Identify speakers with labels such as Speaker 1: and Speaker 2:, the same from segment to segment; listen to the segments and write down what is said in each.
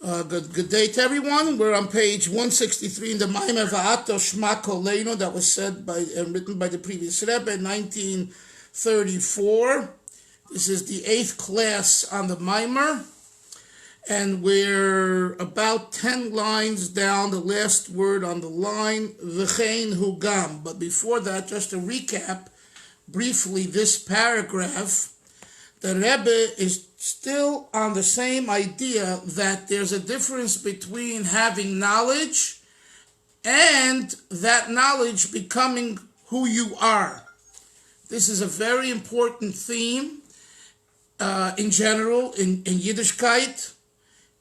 Speaker 1: Good day to everyone. We're on page 163 in the Maamar Vata Shma Koleno that was said by and written by the previous Rebbe in 1934. This is the 8th class on the Maamar, and we're about 10 lines down, the last word on the line, V'chein hugam. But before that, just to recap briefly this paragraph, the Rebbe is still on the same idea that there's a difference between having knowledge and that knowledge becoming who you are. This is a very important theme in general, in Yiddishkeit,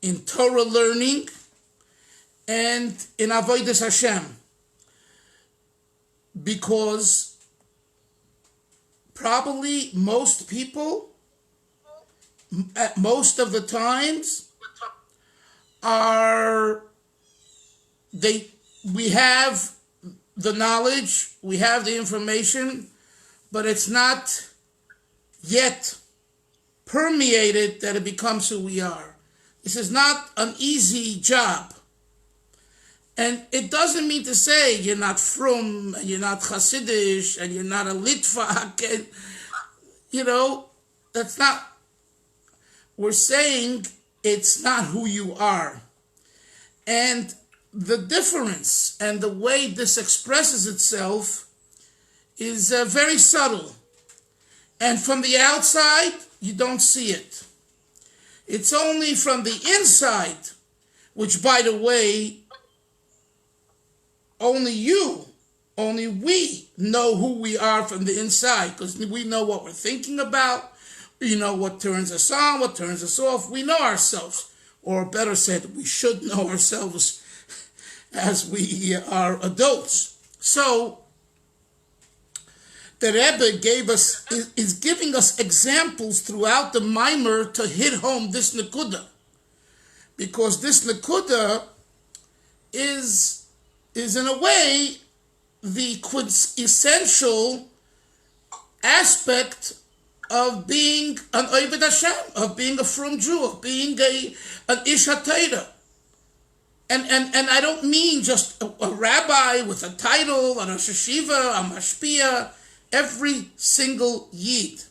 Speaker 1: in Torah learning, and in Avodas Hashem. Because probably most people, at most of the times, we have the knowledge, we have the information, but it's not yet permeated that it becomes who we are. This is not an easy job. And it doesn't mean to say you're not frum, and you're not Chasidus, and you're not a Litvak, and, that's not. We're saying it's not who you are. And the difference and the way this expresses itself is very subtle. And from the outside, you don't see it. It's only from the inside, which, by the way, only we know who we are from the inside, because we know what we're thinking about. We know what turns us on, what turns us off. We know ourselves. Or better said, we should know ourselves as we are adults. So, the Rebbe is giving us examples throughout the Maamar to hit home this nekuda. Because this nekuda is in a way the essential aspect of being an Oved Hashem, of being a frum Jew, of being an Ish HaTorah. And I don't mean just a rabbi with a title, a Rosh Hashiva, a Mashpia. Every single Yid.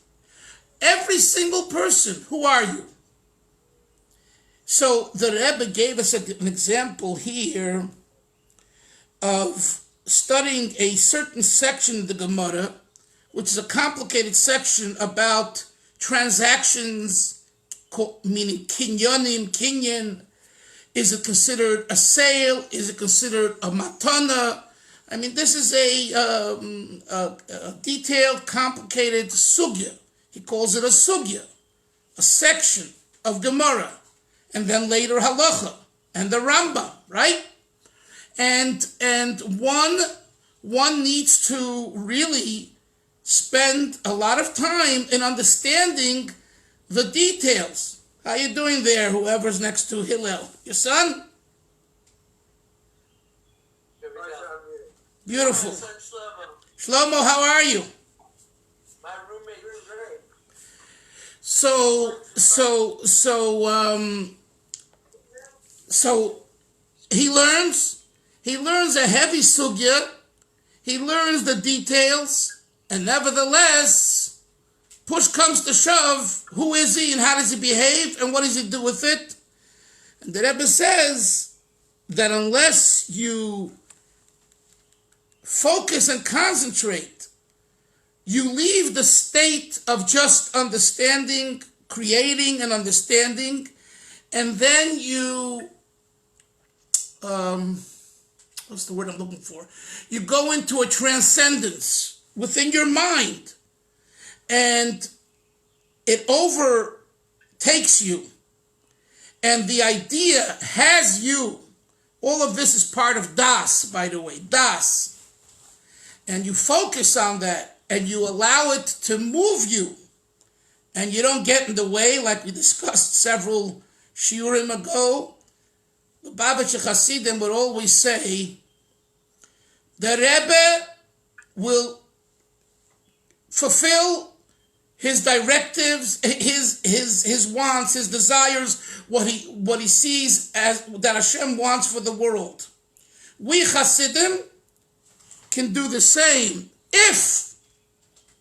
Speaker 1: Every single person. Who are you? So the Rebbe gave us an example here of studying a certain section of the Gemara, which is a complicated section about transactions, meaning kinyan. Is it considered a sale? Is it considered a matana? I mean, this is a detailed, complicated sugya. He calls it a sugya, a section of Gemara, and then later halacha and the Rambam, right? And one needs to really spend a lot of time in understanding the details. How you doing there, whoever's next to Hillel? Your son? Beautiful. Shlomo, how are you?
Speaker 2: My roommate is great.
Speaker 1: So he learns a heavy sugya, he learns the details, and nevertheless, push comes to shove, who is he and how does he behave and what does he do with it? And the Rebbe says that unless you focus and concentrate, you leave the state of just understanding, creating and understanding, and then you, what's the word I'm looking for? You go into a transcendence within your mind, and it overtakes you, and the idea has you. All of this is part of Das, by the way, Das. And you focus on that, and you allow it to move you, and you don't get in the way, like we discussed several shiurim ago. The Babich Chasidim would always say, the Rebbe will fulfill his directives, his wants, his desires, what he sees as that Hashem wants for the world. We Hasidim can do the same if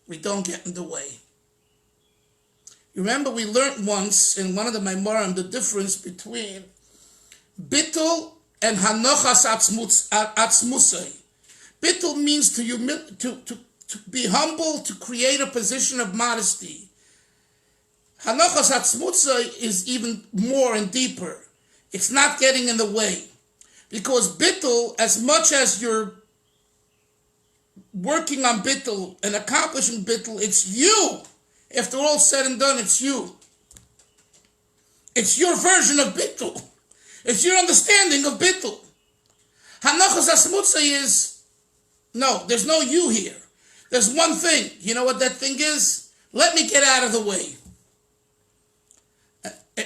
Speaker 1: we don't get in the way. You remember we learned once in one of the Maamarim the difference between bittul and hanochas atzmusay. Bittul means to be humble, to create a position of modesty. Hanochas atzmusay is even more and deeper. It's not getting in the way. Because bittul, as much as you're working on bittul and accomplishing bittul, it's you. After all said and done, it's you. It's your version of bittul. It's your understanding of bittul. Hanochas atzmusay is, no, there's no you here. There's one thing. You know what that thing is? Let me get out of the way.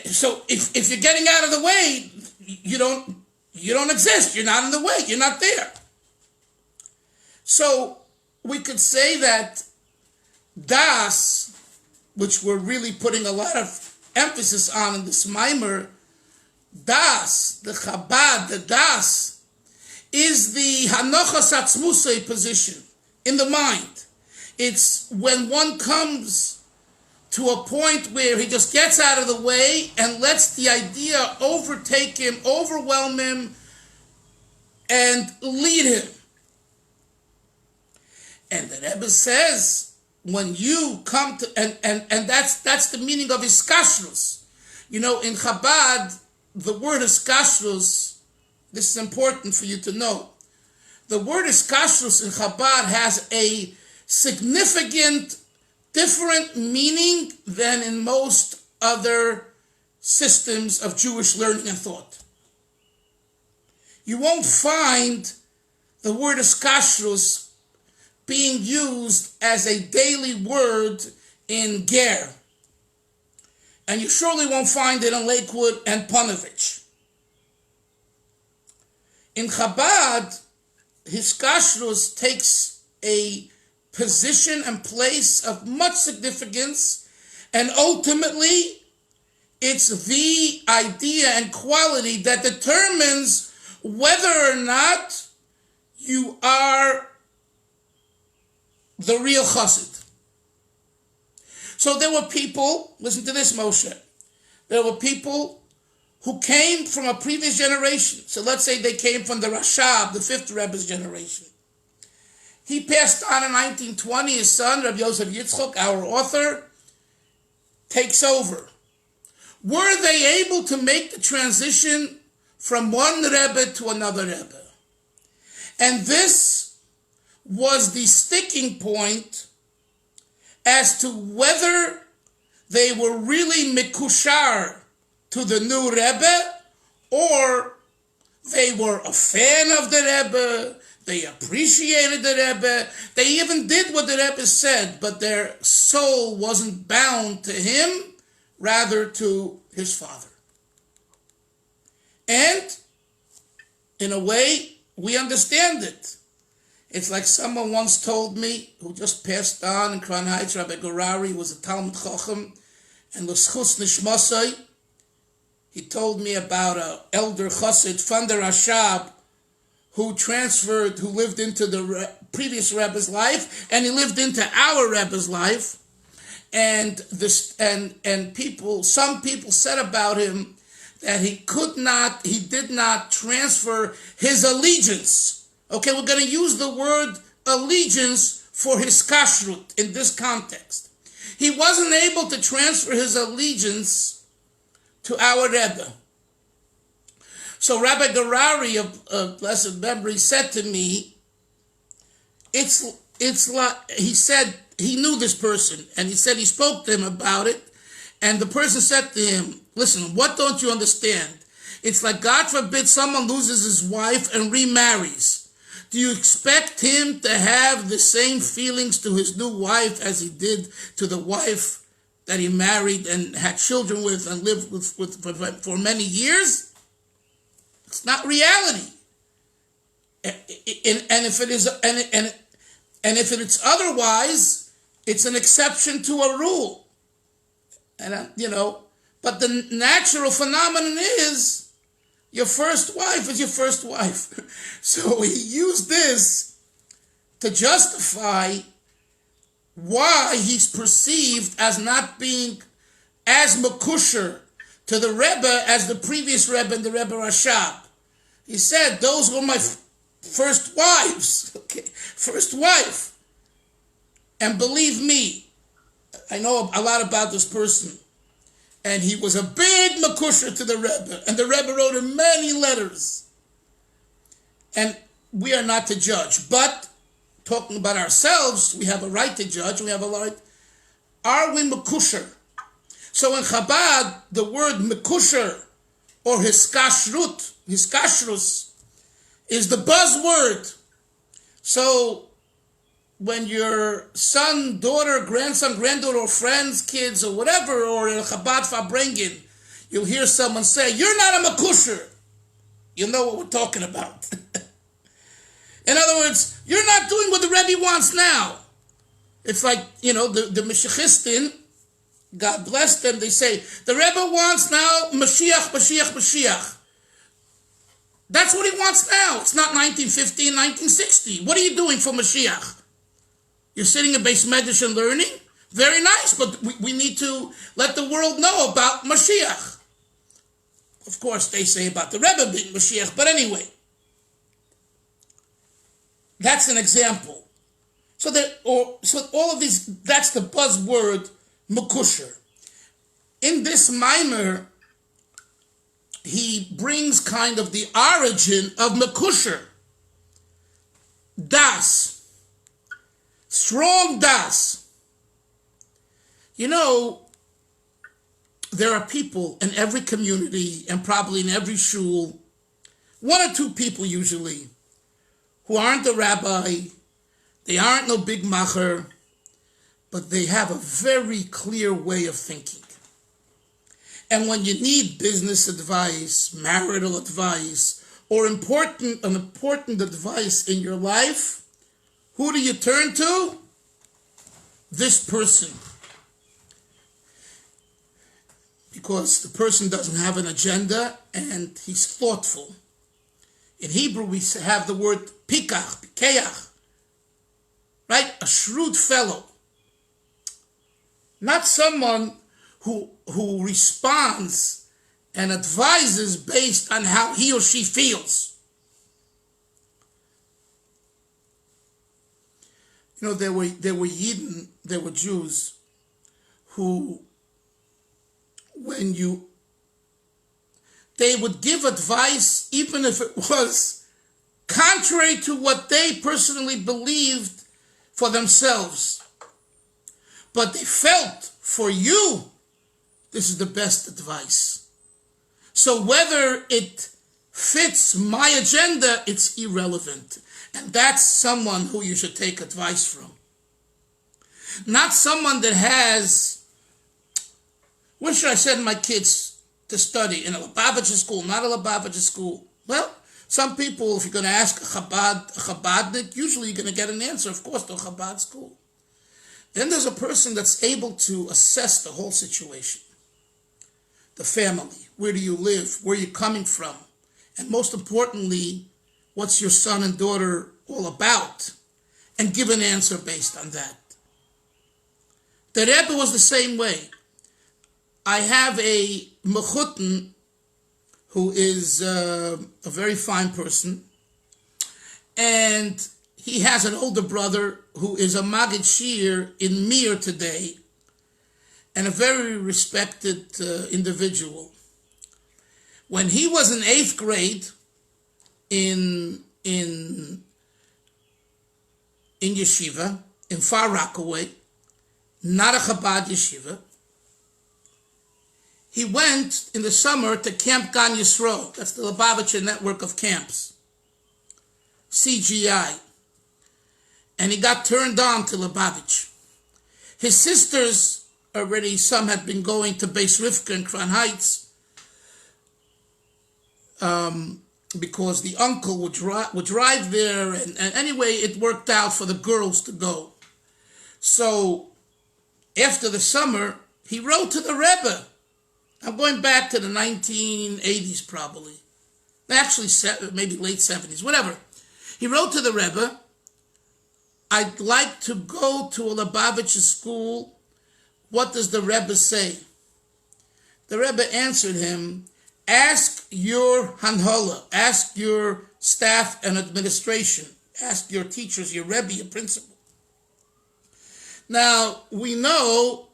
Speaker 1: So if you're getting out of the way, you don't exist. You're not in the way. You're not there. So we could say that das, which we're really putting a lot of emphasis on in this Maamar, das, the Chabad, the das, is the hanochas atzmusay position in the mind. It's when one comes to a point where he just gets out of the way and lets the idea overtake him, overwhelm him, and lead him. And the Rebbe says, when you come to, and that's the meaning of iskashrus. You know, in Chabad, the word iskashrus, this is important for you to know. The word iskashrus in Chabad has a significant different meaning than in most other systems of Jewish learning and thought. You won't find the word iskashrus being used as a daily word in Ger. And you surely won't find it in Lakewood and Panovich. In Chabad, hiskashrus takes a position and place of much significance, and ultimately, it's the idea and quality that determines whether or not you are the real chassid. So there were people, listen to this, Moshe, there were people who came from a previous generation. So let's say they came from the Rashab, the fifth Rebbe's generation. He passed on in 1920. His son, Rabbi Yosef Yitzchok, our author, takes over. Were they able to make the transition from one Rebbe to another Rebbe? And this was the sticking point as to whether they were really mikushar to the new Rebbe, or they were a fan of the Rebbe, they appreciated the Rebbe, they even did what the Rebbe said, but their soul wasn't bound to him, rather to his father. And, in a way, we understand it. It's like someone once told me, who just passed on in Crown Heights, Rabbi Gorari was a Talmud Chacham, and l'schus nishmasai. He told me about an elder chassid from the Rashab who lived into the previous Rebbe's life, and he lived into our Rebbe's life. And some people said about him that he did not transfer his allegiance. Okay, we're going to use the word allegiance for his kashrut in this context. He wasn't able to transfer his allegiance to our Rebbe. So Rabbi Garari of blessed memory said to me, it's like, he said he knew this person, and he said he spoke to him about it, and the person said to him, listen, what don't you understand? It's like, God forbid, someone loses his wife and remarries. Do you expect him to have the same feelings to his new wife as he did to the wife that he married and had children with and lived with for many years? It's not reality. And if it is otherwise, It's an exception to a rule. And, but the natural phenomenon is your first wife is your first wife. So he used this to justify why he's perceived as not being as makusher to the Rebbe as the previous Rebbe and the Rebbe Rashab. He said, those were my first wives. Okay, first wife. And believe me, I know a lot about this person. And he was a big makusher to the Rebbe. And the Rebbe wrote him many letters. And we are not to judge. But talking about ourselves, we have a right to judge. We have a right. Are we makusher? So in Chabad, the word mekusher or hiskashrut, hiskashrus, is the buzzword. So when your son, daughter, grandson, granddaughter, or friends, kids, or whatever, or in Chabad Farbrengen, you'll hear someone say, "You're not a mekusher." You know what we're talking about. In other words, you're not doing what the Rebbe wants now. It's like, the Meshichistin, God bless them, they say, the Rebbe wants now Mashiach, Mashiach, Mashiach. That's what he wants now. It's not 1950 and 1960. What are you doing for Mashiach? You're sitting in Beis Medrash and learning? Very nice, but we need to let the world know about Mashiach. Of course, they say about the Rebbe being Mashiach, but anyway. That's an example. So all of these, that's the buzzword, Mekusher. In this Maamar, he brings kind of the origin of Mekusher. Das. Strong Das. There are people in every community and probably in every shul, one or two people usually, who aren't a rabbi, they aren't no big macher, but they have a very clear way of thinking. And when you need business advice, marital advice, or an important advice in your life, who do you turn to? This person. Because the person doesn't have an agenda and he's thoughtful. In Hebrew, we have the word pikach, pikeach, right? A shrewd fellow. Not someone who responds and advises based on how he or she feels. There were Yidden, there were Jews who, they would give advice even if it was contrary to what they personally believed for themselves. But they felt, for you, this is the best advice. So whether it fits my agenda, it's irrelevant. And that's someone who you should take advice from. Not someone that has, where should I send my kids to study? In a Lubavitcher school, not a Lubavitcher school. Well, some people, if you're going to ask a Chabadnik, usually you're going to get an answer, of course, to a Chabad school. Then there's a person that's able to assess the whole situation. The family, where do you live, where are you coming from? And most importantly, what's your son and daughter all about? And give an answer based on that. The Rebbe was the same way. I have a mechutin who is a very fine person, and he has an older brother who is a Magid Shir in Mir today, and a very respected individual. When he was in 8th grade in yeshiva, in Far Rockaway, not a Chabad yeshiva, he went in the summer to Camp Gan Yisro. That's the Lubavitcher network of camps, CGI. And he got turned on to Lubavitch. His sisters already, some had been going to Beis Rivka in Crown Heights, because the uncle would drive there, and anyway, it worked out for the girls to go. So after the summer, he wrote to the Rebbe. I'm going back to the 1980s probably. Actually, maybe late 70s, whatever. He wrote to the Rebbe, I'd like to go to a Lubavitcher school. What does the Rebbe say? The Rebbe answered him, ask your Hanhola, ask your staff and administration, ask your teachers, your Rebbe, your principal. Now, we know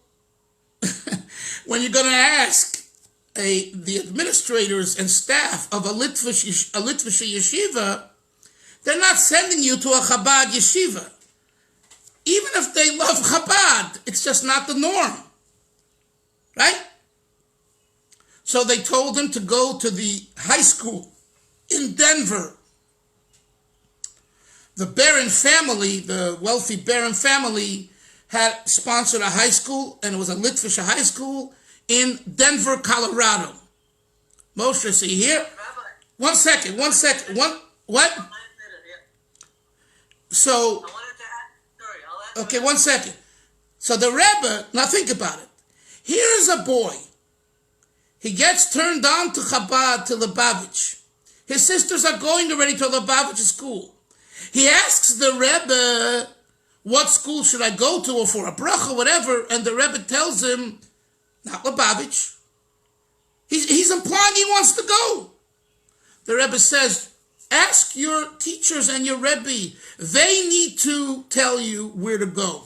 Speaker 1: when you're going to ask the administrators and staff of a Litvish yeshiva, they're not sending you to a Chabad yeshiva. Even if they love Chabad, it's just not the norm. Right? So they told him to go to the high school in Denver. The Barron family, the wealthy Barron family, had sponsored a high school, and it was a Litvish high school in Denver, Colorado. Moshe, see here?
Speaker 2: Rabbi.
Speaker 1: One second. What? So,
Speaker 2: I wanted to add, sorry, I'll add.
Speaker 1: okay, 1 second. So the Rebbe, now think about it. Here is a boy. He gets turned on to Chabad, to Lubavitch. His sisters are going already to a Lubavitch school. He asks the Rebbe, what school should I go to, or for a bracha, whatever, and the Rebbe tells him, not Lubavitch. He's implying he wants to go. The Rebbe says, ask your teachers and your Rebbe. They need to tell you where to go.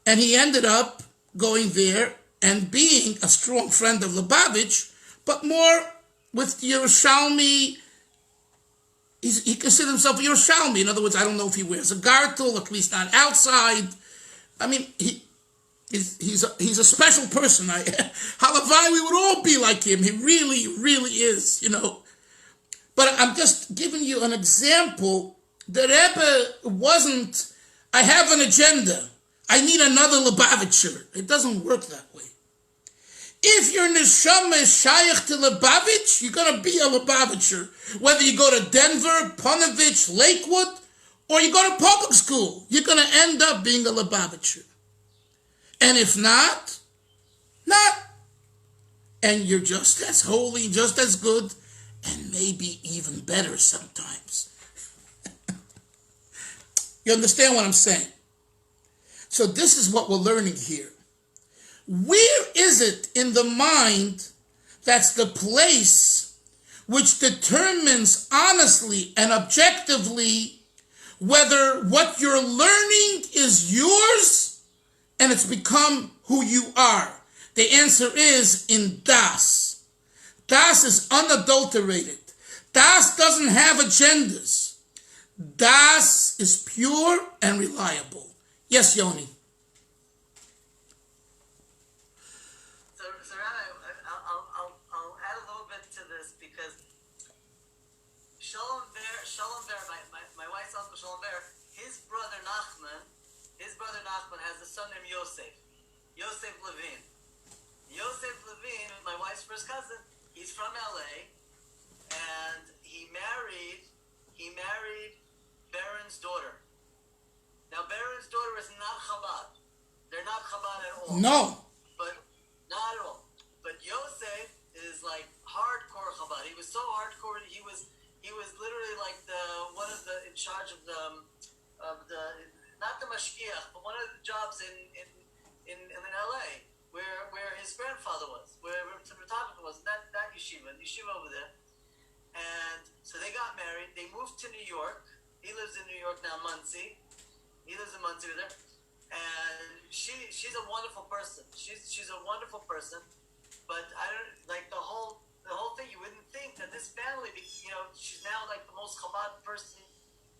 Speaker 1: And he ended up going there and being a strong friend of Lubavitch, but more with Yerushalmi. He considers himself a Yerushalmi. In other words, I don't know if he wears a gartel, at least not outside. I mean, he's a special person. Halavai, we would all be like him. He really, really is, But I'm just giving you an example. The Rebbe wasn't, I have an agenda. I need another Lubavitcher. It doesn't work that way. If your neshama is shayach to Lubavitch, you're going to be a Lubavitcher. Whether you go to Denver, Ponevezh, Lakewood, or you go to public school, you're going to end up being a Lubavitcher. And if not, not. And you're just as holy, just as good, and maybe even better sometimes. You understand what I'm saying? So this is what we're learning here. Where is it in the mind that's the place which determines honestly and objectively whether what you're learning is yours and it's become who you are? The answer is in Das. Das is unadulterated. Das doesn't have agendas. Das is pure and reliable. Yes, Yoni.
Speaker 2: So Rabbi, I'll add a little bit to this because Shalom Ber, my wife's uncle Shalom Ber, his brother Nachman has a son named Yosef Levin. Yosef Levin, my wife's first cousin, he's from LA, and he married Baron's daughter. Now, Baron's daughter is not Chabad. They're not Chabad at all.
Speaker 1: No.
Speaker 2: But, not at all. But Yosef is like hardcore Chabad. He was so hardcore, he was literally like in charge of the not the mashgiach, but one of the jobs in LA where his grandfather was, where the photographer was, that yeshiva over there. And so they got married. They moved to New York. He lives in New York now, Monsey. He lives in Monsey with her. And she's a wonderful person. She's a wonderful person. But I don't like the whole thing. You wouldn't think that this family, she's now like the most Chabad person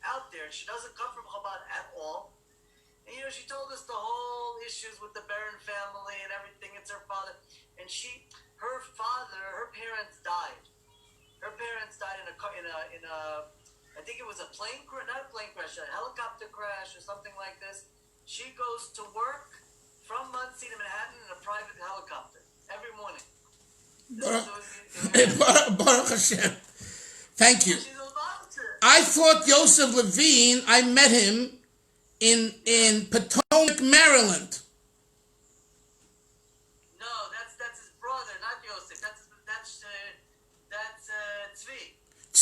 Speaker 2: out there. She doesn't come from Chabad at all. And she told us the whole issues with the Baron family and everything. It's her father. And her parents died. Her parents died in a I think it was a plane crash, not a plane crash, a helicopter crash or something like this. She goes to work from Monsey to Manhattan in a private helicopter every morning.
Speaker 1: Baruch Hashem. Thank you.
Speaker 2: She's a doctor.
Speaker 1: I thought Yosef Levine, I met him in Potomac, Maryland.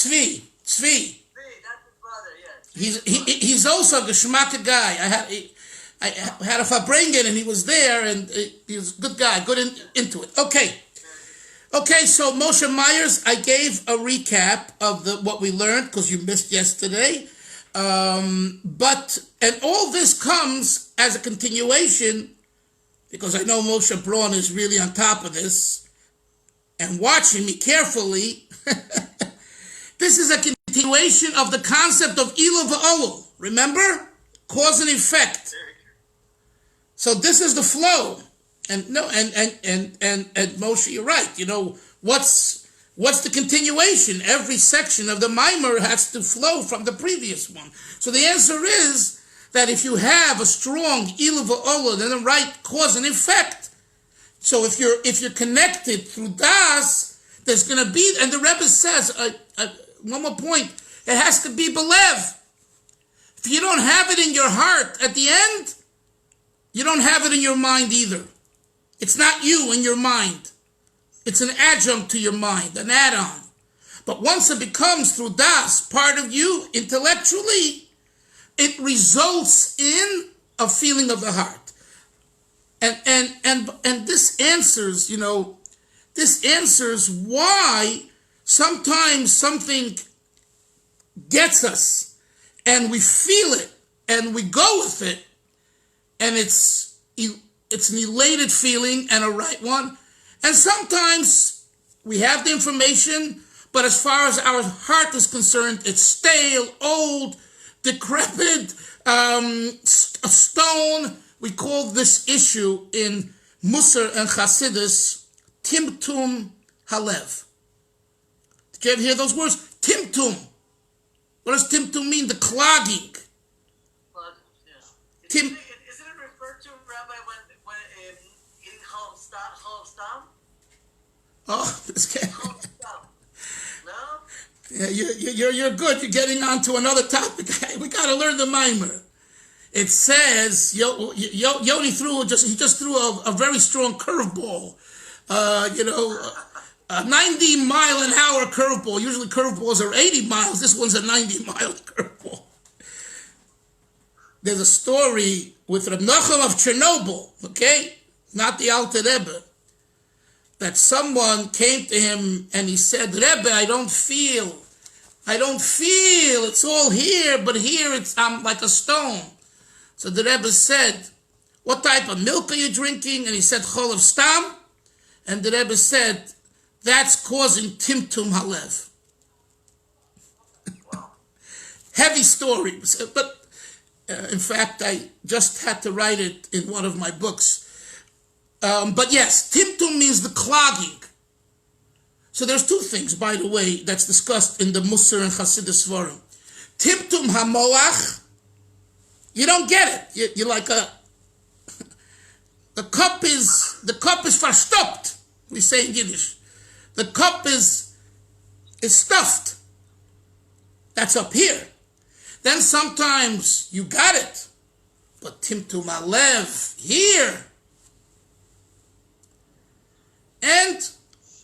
Speaker 1: Tzvi.
Speaker 2: That's his brother,
Speaker 1: He's also a geschmack guy. I had a Fabrengen and he was there and he was a good guy, into it. Okay, so Moshe Myers, I gave a recap of what we learned because you missed yesterday. And all this comes as a continuation because I know Moshe Braun is really on top of this and watching me carefully. This is a continuation of the concept of Ilu v'Olul. Remember? Cause and effect. So this is the flow. And Moshe, you're right. You know, what's the continuation? Every section of the Maamar has to flow from the previous one. So the answer is that if you have a strong Ilu v'Olul, then the right cause and effect. So if you're connected through Das, there's going to be, and the Rebbe says, one more point, it has to be belev. If you don't have it in your heart at the end, you don't have it in your mind either. It's not you in your mind. It's an adjunct to your mind, an add-on. But once it becomes through Das part of you intellectually, it results in a feeling of the heart. And this answers, this answers why sometimes something gets us and we feel it and we go with it and it's an elated feeling and a right one. And sometimes we have the information, but as far as our heart is concerned, it's stale, old, decrepit, a stone. We call this issue in Musar and Chasidus Timtum Halev. Did you ever hear those words? Timtum. What does Timtum mean? The clogging.
Speaker 2: Isn't it referred to, Rabbi, when in Chalam Stam?
Speaker 1: Oh, this guy.
Speaker 2: No?
Speaker 1: Yeah, you're good. You're getting on to another topic. We got to learn the Maamar. It says Yoni just threw a very strong curveball. A 90-mile-an-hour curveball. Usually curveballs are 80 miles. This one's a 90-mile curveball. There's a story with Reb Nachum of Chernobyl, okay? Not the Alter Rebbe. That someone came to him and he said, Rebbe, I don't feel. It's all here, but here I'm like a stone. So the Rebbe said, what type of milk are you drinking? And he said, Chol of Stam. And the Rebbe said, that's causing Timtum Halev.
Speaker 2: Wow.
Speaker 1: Heavy story. But in fact, I just had to write it in one of my books. But yes, Timtum means the clogging. So there's two things, by the way, that's discussed in the Musar and Chasidus Forum. Timtum HaMoach, you don't get it. You're like the cup is verstopft. We say in Yiddish. The cup is stuffed. That's up here. Then sometimes you got it, but Timtum Halev here. And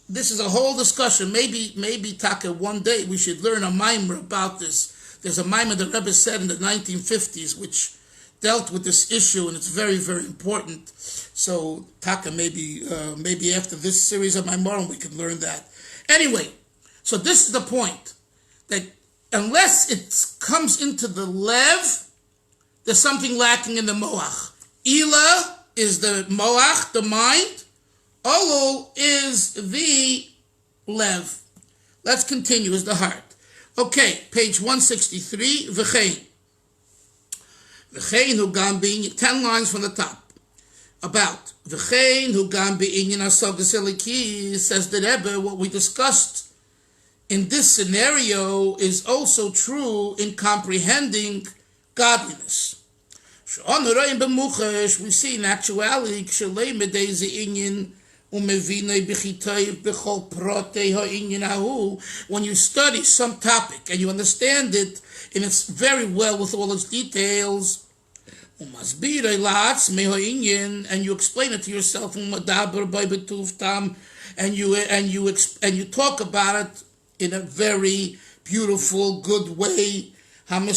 Speaker 1: this is a whole discussion. Maybe Taka, one day we should learn a Maamar about this. There's a Maamar the Rebbe said in the 1950s, which dealt with this issue, and it's very, very important. So, Taka, maybe after this series of Maamar, we can learn that. Anyway, so this is the point, that unless it comes into the lev, there's something lacking in the moach. Ila is the moach, the mind. Olul is the lev. Let's continue, is the heart. Okay, page 163, V'chein. V'chein hu gam be'inyan, 10 lines from the top. About V'chein hu gam be'inyan asogas eliki, says the Rebbe, what we discussed in this scenario is also true in comprehending godliness. We see in actuality, when you study some topic and you understand it and it's very well with all its details, and you explain it to yourself, and you talk about it in a very beautiful, good way. And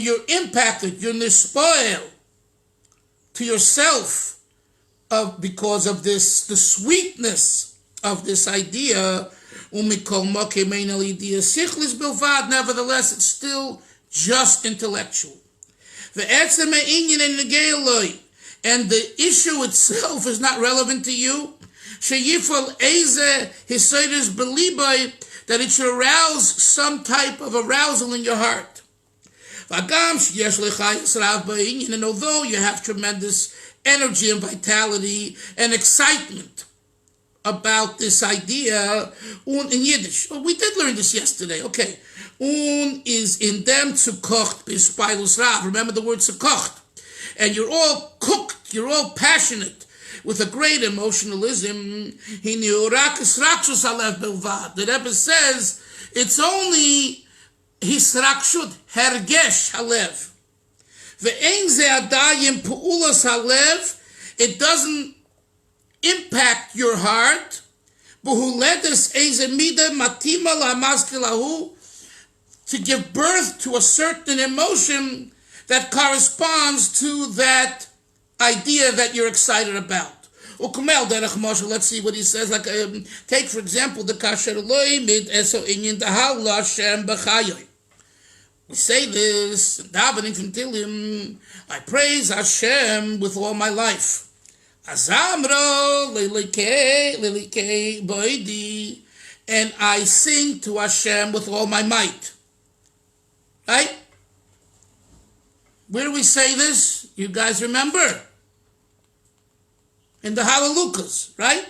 Speaker 1: you're impacted, you're nispoil to yourself because of this, the sweetness of this idea. Nevertheless, it's still just intellectual. And the issue itself is not relevant to you. That it should arouse some type of arousal in your heart. And although you have tremendous energy and vitality and excitement about this idea, in Yiddish, we did learn this yesterday, okay. Is in them zu kocht bis Pilus Rav. Remember the word zu kocht. And you're all cooked, you're all passionate with a great emotionalism. The Rebbe says it's only hisrakshut, hergesh halev. Ve'ein ze adayim pu'ulas halev. It doesn't impact your heart. Buhuledes eze mida matima la'maskilahu, to give birth to a certain emotion that corresponds to that idea that you're excited about. Let's see what he says. Like, take for example the kasher loimid eso inyan dahal Hashem b'chayoy. We say this davening from Tilim. I praise Hashem with all my life. Azamro lelike boidi, and I sing to Hashem with all my might. Right? Where do we say this? You guys remember? In the Hallelujahs, right?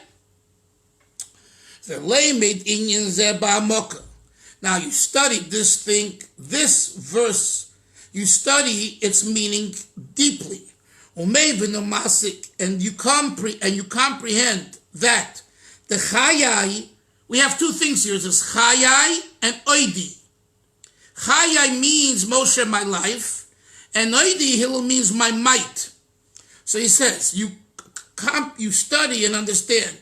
Speaker 1: Now you study this thing, this verse, you study its meaning deeply. And you comprehend that the chayai, we have two things here. There's chayai and oidi. Chayai means Moshe, my life, and oidi Hillel means my might. So he says, you study and understand.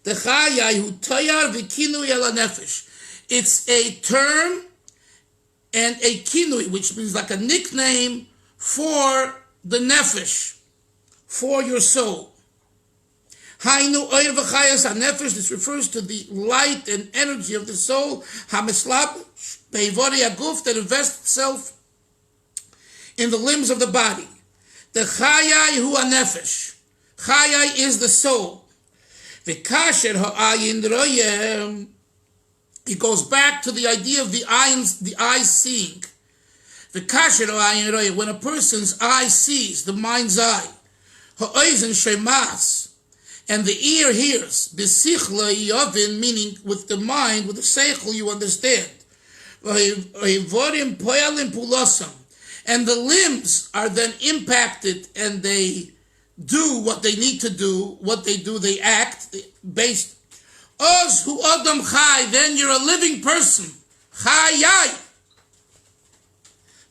Speaker 1: The chayai hu tayar v'kinui el nefesh. It's a term and a kinui, which means like a nickname for the nefesh, for your soul. Hainu oir v'chayas ha-nefesh. This refers to the light and energy of the soul. Ha-mislab be'ivori aguf, that invests itself in the limbs of the body. The chayai hu ha-nefesh. Chayai is the soul. V'kasher ha'ayin royem. It goes back to the idea of the eyes seeing. V'kasher ha'ayin royem. When a person's eye sees, the mind's eye, ha'oizen shemas, and the ear hears, b'sichla yovin, meaning with the mind, with the seichel, you understand. V'hivorim poyalim pulosam, and the limbs are then impacted, and they do what they need to do. What they do, they act based. Oz hu adam chai, then you're a living person. Chayai.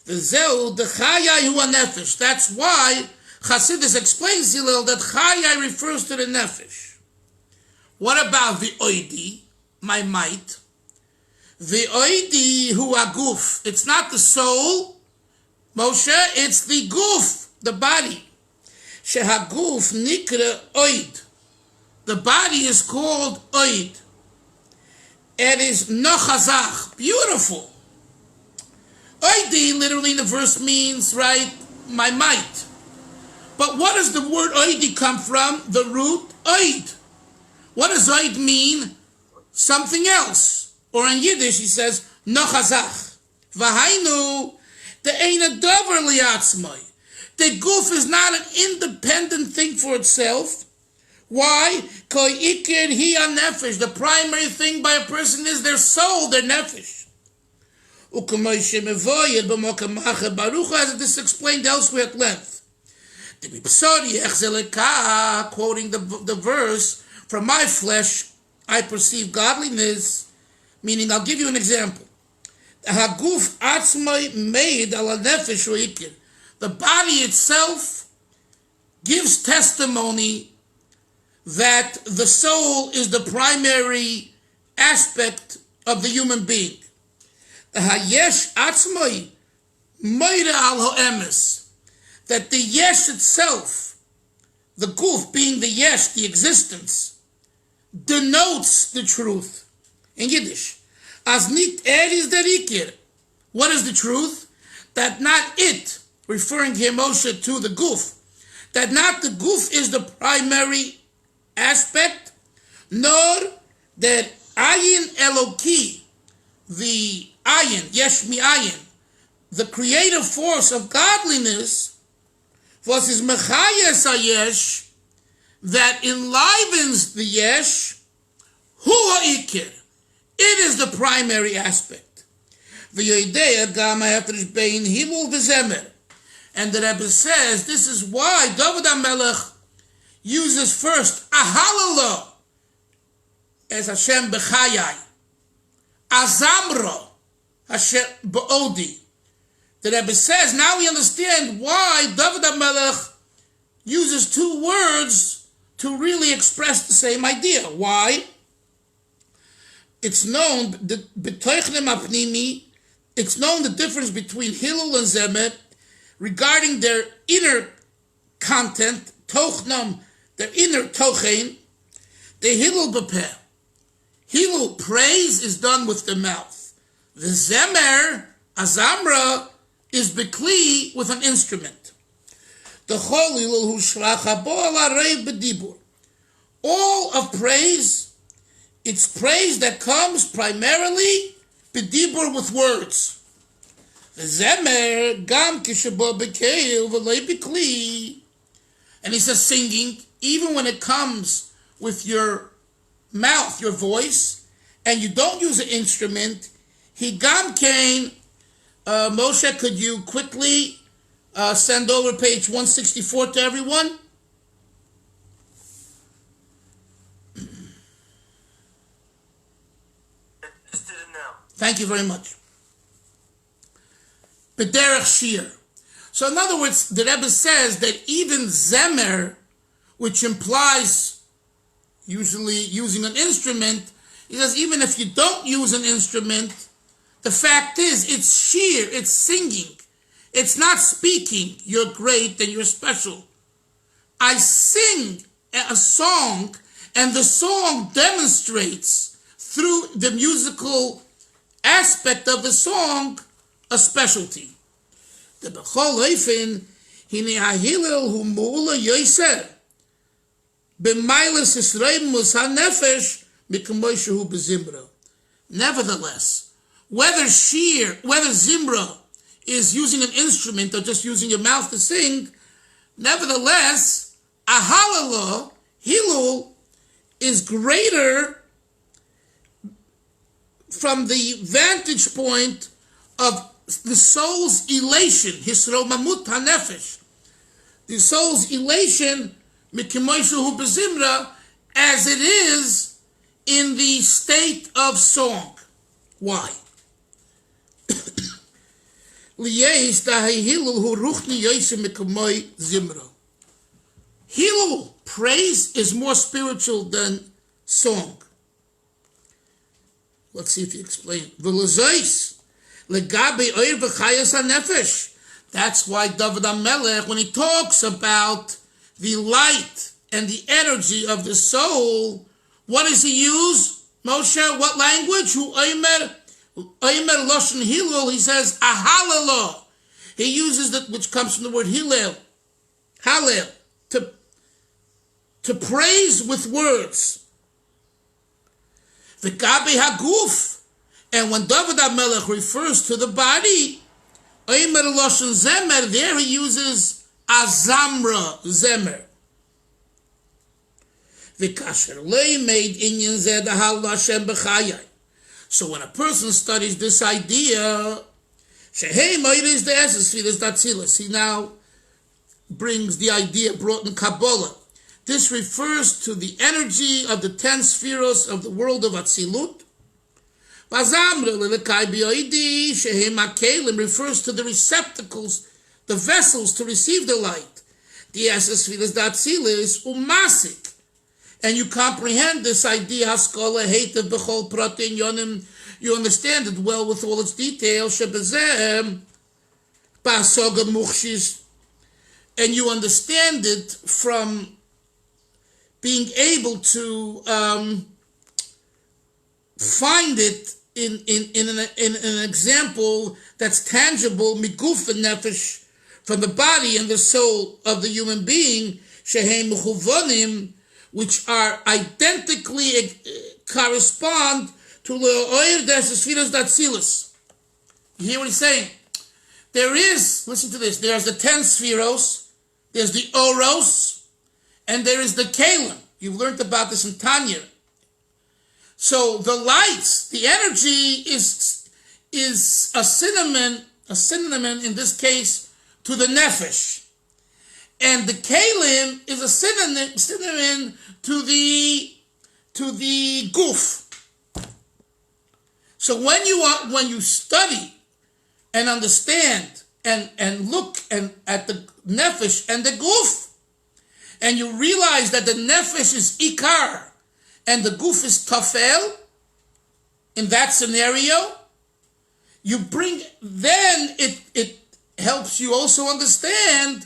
Speaker 1: V'zeu the chayai hu nefesh. That's why Chasidus explains Hillel that chayai refers to the nefesh. What about the oidi, my might? The oidi hu aguf. It's not the soul, Moshe. It's the guf, the body. Shehaguf nikra oid. The body is called oid. It is nochazach, beautiful. Oidi literally in the verse means, right, my might. But what does the word oidi come from? The root oid. What does oid mean? Something else. Or in Yiddish he says nochazach. Vahainu the eina dover liatzmai. The guf is not an independent thing for itself. Why? The primary thing by a person is their soul, their nefesh. As this explained elsewhere at length. Quoting the verse, from my flesh I perceive godliness, meaning, I'll give you an example. Haguf atzmai made ala nefesh ikir. The body itself gives testimony that the soul is the primary aspect of the human being. The hayesh atzmai meira al ha'emes, that the yesh itself, the guf being the yesh, the existence, denotes the truth. In Yiddish, as nit is der ikir. What is the truth? That not it, referring here Moshe to the guf, that not the guf is the primary aspect, nor that ayin eloki, the ayin, yesh mi ayin, the creative force of godliness, was his mechayes hayesh, that enlivens the yesh, hu ha'ikir. It is the primary aspect. V'yodeya gam ha'efresh bein hilul v'zemer. And the Rebbe says this is why David HaMelech uses first ahalala as Hashem b'chayai, azamra Hashem b'odi. The Rebbe says now we understand why David HaMelech uses two words to really express the same idea. Why? It's known that it's known the difference between Hillel and Zemer regarding their inner content, Tochnam, their inner Tochen, the Hillel b'peh. Hillel, praise, is done with the mouth. The Zemer, Azamra, is bekli with an instrument. The Chol Hillel hu shlach habo al arev b'dibur. All of praise, it's praise that comes primarily b'dibur, with words. Zemer gam kishabo b'keil v'lei b'kli. And he says singing, even when it comes with your mouth, your voice, and you don't use an instrument, he gam kain. Moshe, could you quickly send over page 164 to everyone?
Speaker 2: Just did it now.
Speaker 1: Thank you very much. B'derech shir. So in other words, the Rebbe says that even zemer, which implies usually using an instrument, he says even if you don't use an instrument, the fact is it's shir, it's singing. It's not speaking, you're great and you're special. I sing a song, and the song demonstrates through the musical aspect of the song a specialty. The b'chol oifin hine hahilel hu mu'ula yoser b'mailas Yisrael hanefesh mik'moy shehu b'zimra. Nevertheless, whether zimra is using an instrument or just using your mouth to sing, nevertheless, ahalala, hilul, is greater from the vantage point of the soul's elation, hisromamut hanefesh, the soul's elation, mikimoishu bezimra, as it is in the state of song. Why? Hilul, praise, is more spiritual than song. Let's see if you explain. That's why David HaMelech, when he talks about the light and the energy of the soul, what does he use? Moshe, what language? Oimer Loshen Hillel, he says, ahalala. He uses that which comes from the word Hillel, Hallel, to praise with words. V'gabe haguf. And when David HaMelech refers to the body, Oimer Loshen Zemer, there he uses azamra, zemer. V'kasher lei made inyan zeh dahal Hashem b'chayai. So when a person studies this idea, Shehei Moiris the Esesfilas Datzilas, he now brings the idea brought in Kabbalah. This refers to the energy of the 10 spheros of the world of Atzilut. Vazamra lelekai bioidi Shehei Makelim refers to the receptacles, the vessels to receive the light. The Esesfilas Datzilas umasik. and you comprehend this idea, haskola heitev b'chol pratin yonim, you understand it well with all its details, shebezem ba'asoga muchshis, and you understand it from being able to find it in an example that's tangible, miguf and nefesh, from the body and the soul of the human being, shehem mechuvonim, which are identically correspond to le'oir des sfiros datzilis. You hear what he's saying? There is, listen to this, there's the 10 spheros, there's the oros, and there is the kalim. You've learned about this in Tanya. So the lights, the energy is a synonym in this case to the nefesh, and the kalim is a synonym to the guf. So when you study and understand and look at the nefesh and the guf, and you realize that the nefesh is ikar and the guf is tafel, in that scenario, then it helps you also understand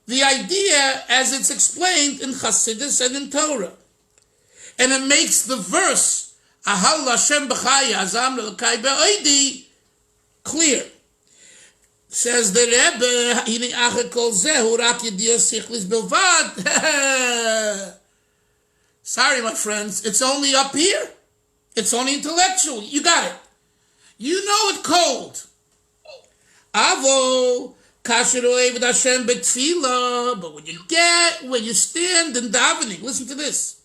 Speaker 1: the idea as it's explained in Chasidus and in Torah. And it makes the verse, Ahal Hashem b'chaya azam l'kai be'oidi, clear. Says the Rebbe, Hini acher kol zehu rak yediyas sichlis bilvad. Sorry, my friends, it's only up here. It's only intellectual. You got it. You know it cold. Avo kasher oev Hashem betfila. But when you stand in davening, listen to this.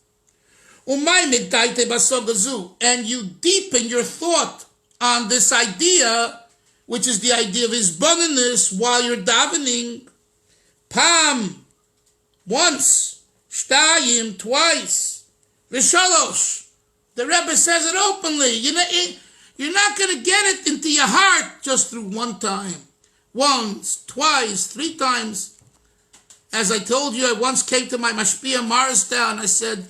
Speaker 1: Umay medayte basogazu, and you deepen your thought on this idea, which is the idea of his bonus while you're davening. Pam, once, shtayim, twice, v'shalosh. The Rebbe says it openly. You're not going to get it into your heart just through one time. Once, twice, 3 times. As I told you, I once came to my Mashpia Maristown and I said,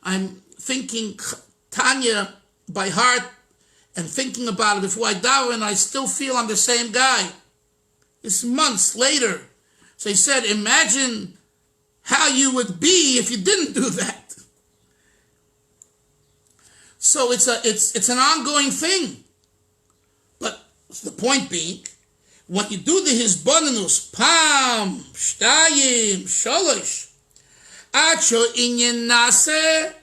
Speaker 1: I'm thinking Tanya by heart and thinking about it before I daven, and I still feel I'm the same guy. It's months later. So he said, imagine how you would be if you didn't do that. So it's an ongoing thing. But the point being, when you do the hisbonenus, pam, shtayim, sholosh, acho inyan nase,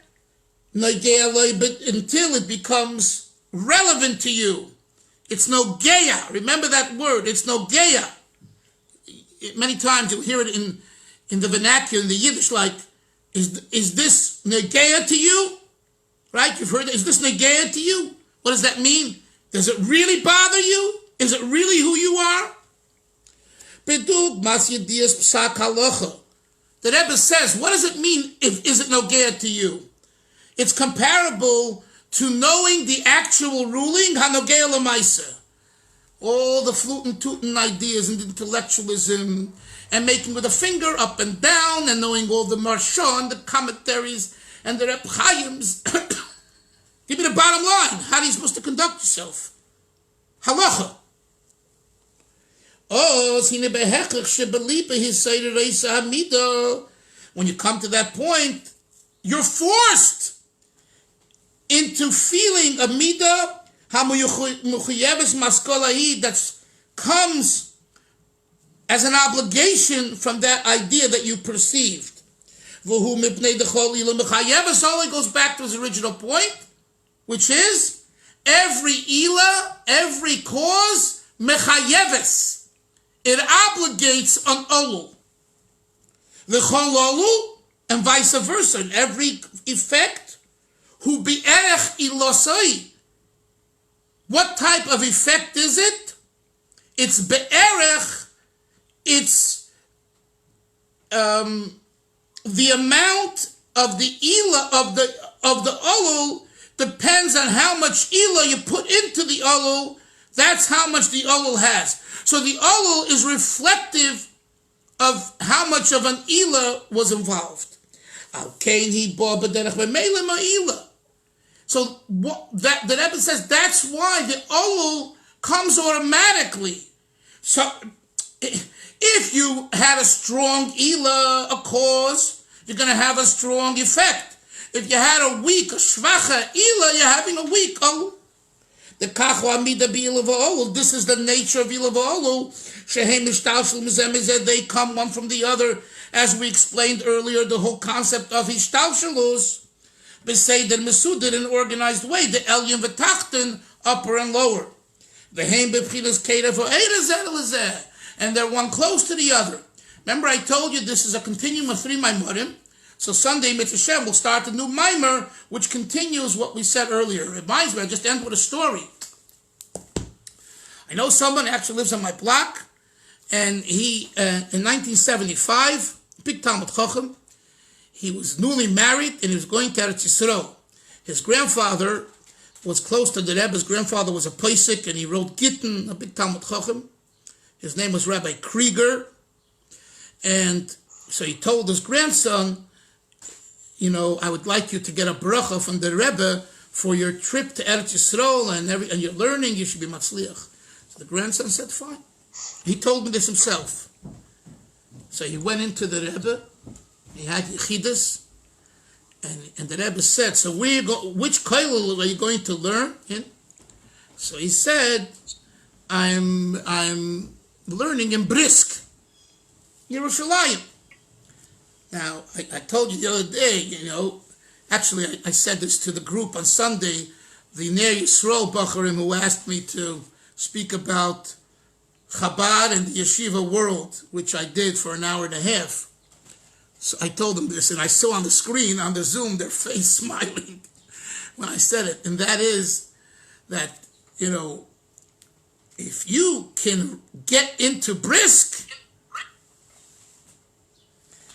Speaker 1: until it becomes relevant to you. It's no geya. Remember that word. It's no geya. Many times you'll hear it in the vernacular, in the Yiddish, like, is this negeya to you? Right? You've heard that. Is this negeya to you? What does that mean? Does it really bother you? Is it really who you are? The Rebbe says, what does it mean is it negeya to you? It's comparable to knowing the actual ruling, hanogea l'maisa. All the flute and tootin' ideas and intellectualism, and making with a finger up and down, and knowing all the marsha and the commentaries and the Reb Chaim's. Give me the bottom line. How are you supposed to conduct yourself? Halacha. When you come to that point, you're forced into feeling a midah that comes as an obligation from that idea that you perceived. This only goes back to his original point, which is every ila, every cause, mechayeves. It obligates on olul. The chol olul, and vice versa. In every effect, hu bi'erech ilosai. What type of effect is it? It's be'erech. It's the amount of the ila of the olul depends on how much ila you put into the olul. That's how much the olul has. So the olul is reflective of how much of an ila was involved. So what that the Rebbe says, that's why the Olul comes automatically. So if you had a strong Ila, a cause, you're going to have a strong effect. If you had a weak, a Shvacha Ila, you're having a weak Olul. The Kachu Amida Ila V'Olul, this is the nature of Ila V'Olul. Shehem Ishtalshul Mizeh Mizeh, they come one from the other. As we explained earlier, the whole concept of Ishtalshulus, B'Seider Mesudar, in an organized way, the Elyon V'Tachten, upper and lower. V'Heim B'Pchilas Kedah V'Eira Zeh L'Zeh, and they're one close to the other. Remember, I told you this is a continuum of 3 Maimarim. So Sunday, Mitzvah Shem, will start a new Maamar, which continues what we said earlier. It reminds me, I just end with a story. I know someone actually lives on my block, and he, in 1975, big Talmud Chacham, he was newly married, and he was going to Eretz Yisrael. His grandfather was close to the Rebbe. His grandfather was a Pesach, and he wrote Gittin, a big Talmud Chacham. His name was Rabbi Krieger, and so he told his grandson, you know, I would like you to get a bracha from the Rebbe for your trip to Eretz Yisrael and you're learning, you should be matzliach. So the grandson said, fine. He told me this himself. So he went into the Rebbe, he had Chasidus, and the Rebbe said, so which kollel are you going to learn in? So he said, I'm learning in Brisk, Yerushalayim. Now, I told you the other day, you know, actually I said this to the group on Sunday, the Ner Yisrael Bacharim who asked me to speak about Chabad and the yeshiva world, which I did for an hour and a half. So I told them this, and I saw on the screen, on the Zoom, their face smiling when I said it. And that is that, you know, if you can get into Brisk,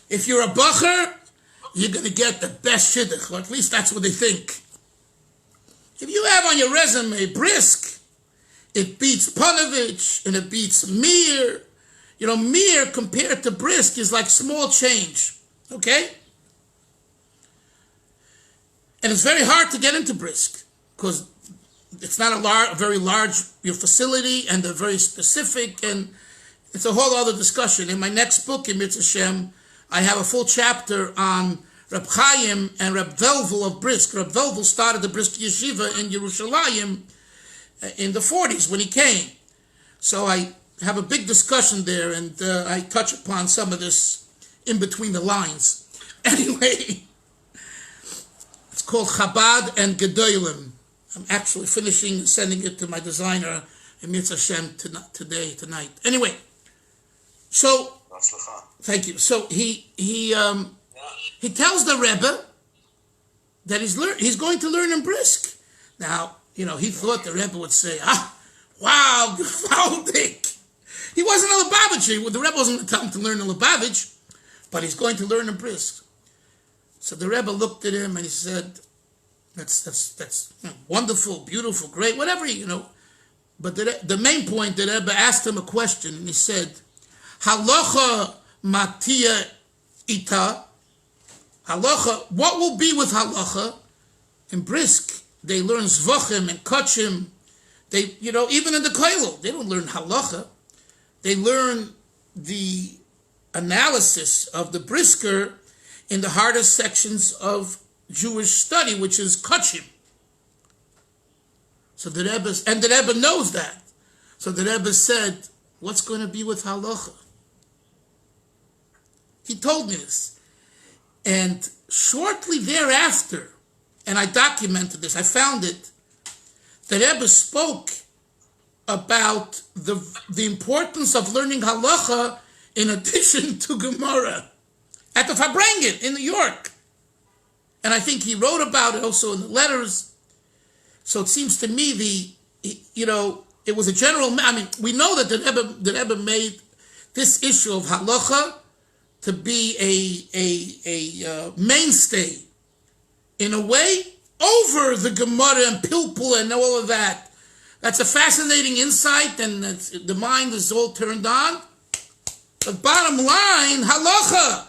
Speaker 1: if you're a bacher, you're going to get the best shidduch, or at least that's what they think. If you have on your resume Brisk, it beats Panovich, and it beats Mir. You know, Mir compared to Brisk is like small change, okay? And it's very hard to get into Brisk, because it's not a very large facility, and they're very specific, and it's a whole other discussion. In my next book, in Mitzvah Shem, I have a full chapter on Reb Chaim and Reb Velvel of Brisk. Reb Velvel started the Brisk Yeshiva in Yerushalayim in the 40s when he came. So I have a big discussion there, and I touch upon some of this in between the lines. Anyway, it's called Chabad and Gedolim. I'm actually finishing sending it to my designer in Mitzvah Shem tonight. Anyway, so thank you. So he tells the Rebbe that he's going to learn in Brisk. Now, you know, he thought the Rebbe would say, wow, gewaldig. He wasn't a Lubavitcher. The Rebbe wasn't going to tell him to learn in Lubavitch, but he's going to learn in Brisk. So the Rebbe looked at him and he said, that's you know, wonderful, beautiful, great, whatever, you know. But the main point, the Rebbe asked him a question, and he said, Halacha matia ita. Halacha, what will be with halacha? In Brisk, they learn zvachim and kachim. They, you know, even in the kollel, they don't learn halacha. They learn the analysis of the Brisker in the hardest sections of Jewish study, which is kachim. So the Rebbe knows that. So the Rebbe said, what's going to be with halacha? He told me this. And shortly thereafter, and I documented this, I found it, the Rebbe spoke about the importance of learning halacha in addition to Gemara at the Farbrengen in New York. And I think he wrote about it also in the letters. So it seems to me it was a general, I mean, we know that the Rebbe made this issue of halacha to be a mainstay, in a way, over the Gemara and Pilpul and all of that. That's a fascinating insight, and the mind is all turned on. But bottom line, halacha.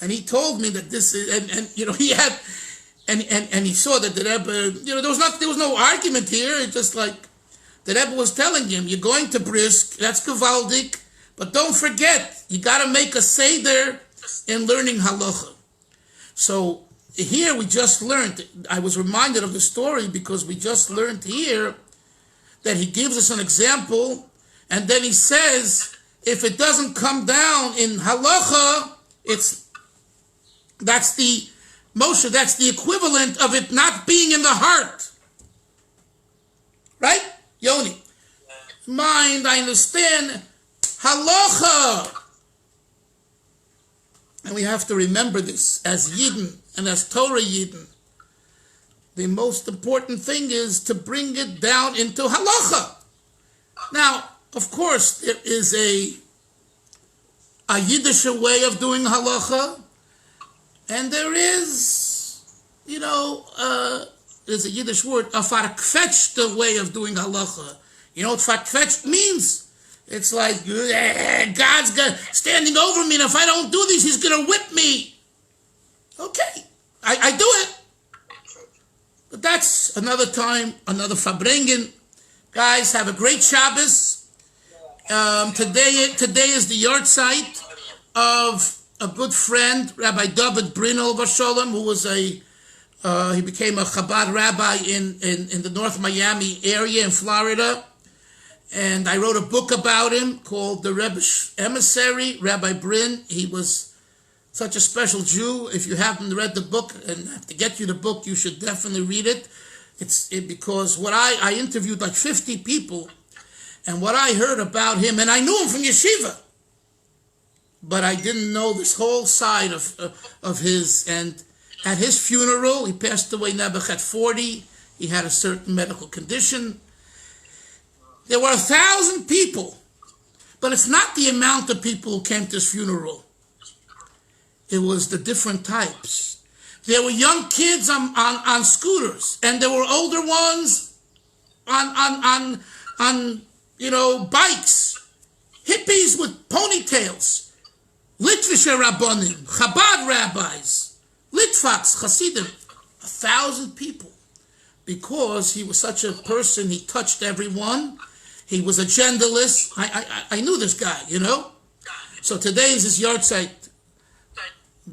Speaker 1: And he told me that this is, and he had, and he saw that the Rebbe, there was no argument here. It's just like the Rebbe was telling him, you're going to Brisk, that's Gavaldik, but don't forget, you got to make a seder in learning halacha. So here we just learned, I was reminded of the story because we just learned here that he gives us an example, and then he says, if it doesn't come down in halacha, that's the equivalent of it not being in the heart. Right? Yoni. Mind, I understand. Halacha. And we have to remember this as Yidden and as Torah Yidden. The most important thing is to bring it down into halacha. Now, of course, there is a Yiddish way of doing halacha, and there is, there's a Yiddish word, a farkfetchte way of doing halacha. You know what farkfetcht means? It's like, God's standing over me, and if I don't do this, he's going to whip me. Okay, I do it. But that's another time, another Farbrengen. Guys, have a great Shabbos. Today is the yard site of a good friend, Rabbi David Brinel Vasholem, who was he became a Chabad rabbi in the North Miami area in Florida. And I wrote a book about him called The Rebbe's Emissary, Rabbi Brin. He was such a special Jew. If you haven't read the book and have to get you the book, you should definitely read it. Because what I interviewed like 50 people, and what I heard about him, and I knew him from yeshiva, but I didn't know this whole side of his. And at his funeral, he passed away Nebuch at 40. He had a certain medical condition. There were 1,000 people, but it's not the amount of people who came to his funeral. It was the different types. There were young kids on scooters, and there were older ones on bikes. Hippies with ponytails. Litvisher Rabbanim, Chabad rabbis, Litvaks, Chasidim. 1,000 people. Because he was such a person, he touched everyone. He was a genderless. I knew this guy, So today is his yard site.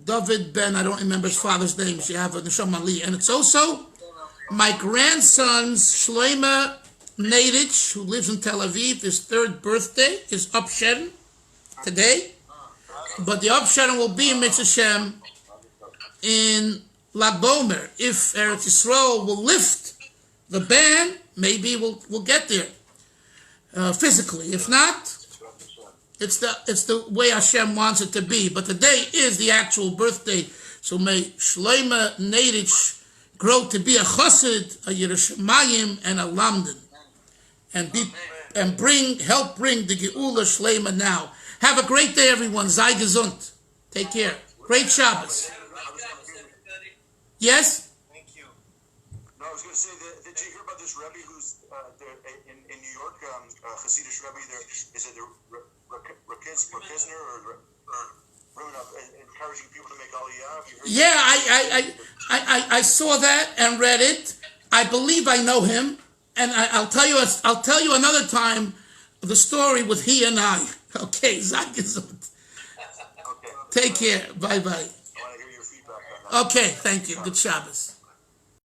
Speaker 1: David Ben, I don't remember his father's name. She have a Neshama Ali. And it's also my grandson's Shloima Nadich, who lives in Tel Aviv. His 3rd birthday is Upsheden today. But the Upsheden will be in Mitzvah in Lag Bomer. If Eretz Yisrael will lift the ban, maybe we'll get there physically. If not, it's the way Hashem wants it to be. But today is the actual birthday. So may Shloima Nadich grow to be a Chassid, a Yerushalayim, and a Lamdan, and help bring the Geula Shloima now. Have a great day, everyone. Sei gesund. Take care. Great Shabbos. Yes?
Speaker 3: Thank you. No, I was going to say, did you hear about this Rabbi who's in New York, Chasidus Rabbi? Is it the Rakizner or encouraging people to make Aliyah?
Speaker 1: Yeah, I saw that and read it. I believe I know him, and I'll tell you another time the story with he and I. Okay, Zagizut. Okay. Take care. Bye bye.
Speaker 3: I want to hear your feedback on that.
Speaker 1: Okay, thank you. Good Shabbos.